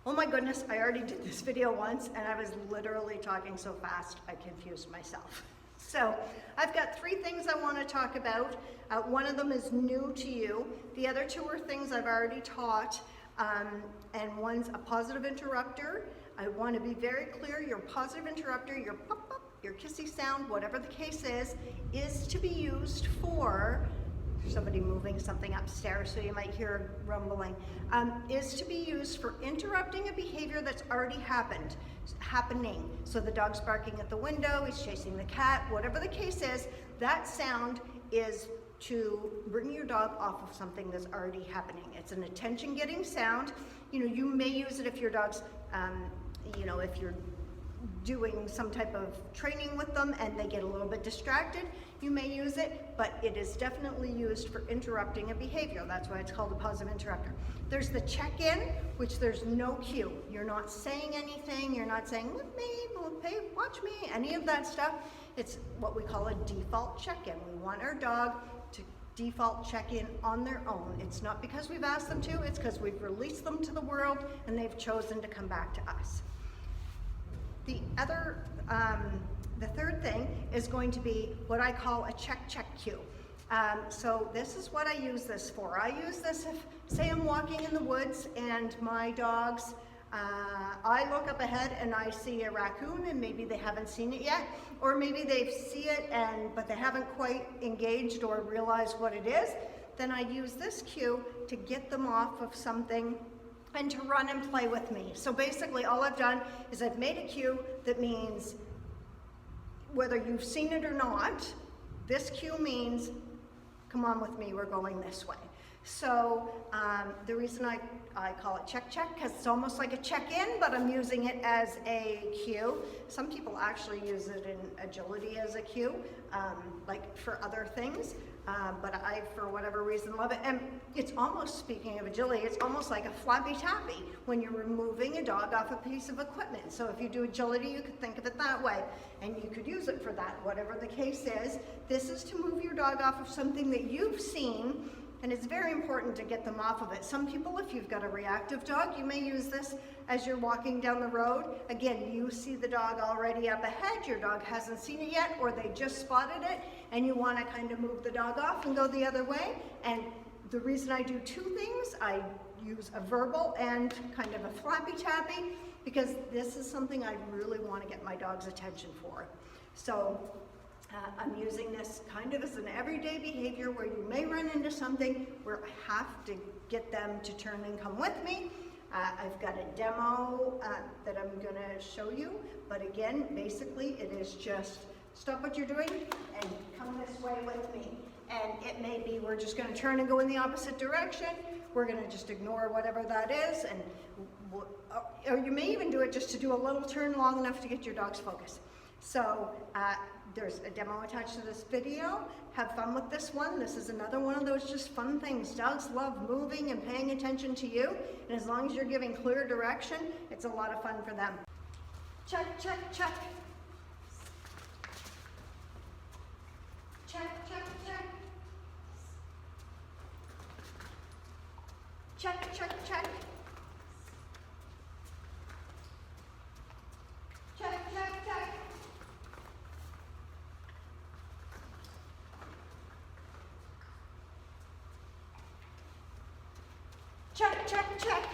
Oh my goodness, I already did this video once and I was literally talking so fast I confused myself. So I've got 3 things I want to talk about. One of them is new to you. The other 2 are things I've already taught, and one's a positive interrupter. I want to be very clear, your positive interrupter, your pop pop, your kissy sound, whatever the case is to be used for somebody moving something upstairs, so you might hear rumbling, is to be used for interrupting a behavior that's already happening. So the dog's barking at the window, he's chasing the cat, whatever the case is, that sound is to bring your dog off of something that's already happening. It's an attention-getting sound. You know, you may use it if your dog's, if you're doing some type of training with them and they get a little bit distracted, you may use it, but it is definitely used for interrupting a behavior. That's why it's called a positive interrupter. There's the check-in, which there's no cue. You're not saying anything, you're not saying, look me, hey, watch me, any of that stuff. It's what we call a default check-in. We want our dog to default check-in on their own. It's not because we've asked them to, it's because we've released them to the world and they've chosen to come back to us. The third thing is going to be what I call a check cue. So this is what I use this for. I use this if, say I'm walking in the woods and my dogs, I look up ahead and I see a raccoon and maybe they haven't seen it yet, or maybe they see it but they haven't quite engaged or realized what it is, then I use this cue to get them off of something and to run and play with me. So basically all I've done is I've made a cue that means whether you've seen it or not, this cue means come on with me, we're going this way. So the reason I call it check, because it's almost like a check-in, but I'm using it as a cue. Some people actually use it in agility as a cue, like for other things. But I, for whatever reason, love it. And it's almost, speaking of agility, it's almost like a flappy tappy when you're removing a dog off a piece of equipment. So if you do agility, you could think of it that way. And you could use it for that, whatever the case is. This is to move your dog off of something that you've seen, and it's very important to get them off of it. Some people, if you've got a reactive dog, you may use this as you're walking down the road. Again, you see the dog already up ahead, your dog hasn't seen it yet, or they just spotted it, and you want to kind of move the dog off and go the other way. And the reason I do 2 things, I use a verbal and kind of a flappy tappy, because this is something I really want to get my dog's attention for. So I'm using this kind of as an everyday behavior where you may run into something where I have to get them to turn and come with me. I've got a demo that I'm going to show you, but again, basically it is just stop what you're doing and come this way with me. And it may be we're just going to turn and go in the opposite direction. We're going to just ignore whatever that is, and or you may even do it just to do a little turn long enough to get your dog's focus. So there's a demo attached to this video. Have fun with this one. This is another one of those just fun things. Dogs love moving and paying attention to you, and as long as you're giving clear direction, it's a lot of fun for them. Check, check, check. Check, check, check. Check, check, check. Check, check, check. Check, check, check.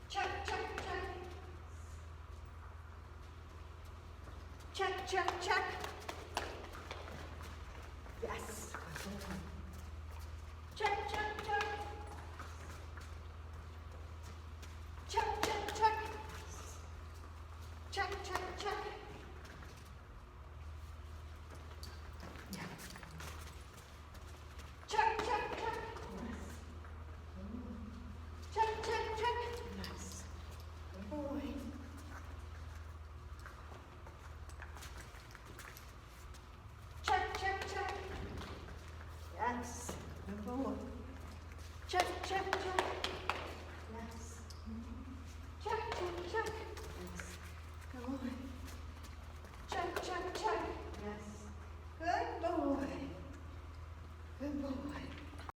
Check, check, check. Check, check, check.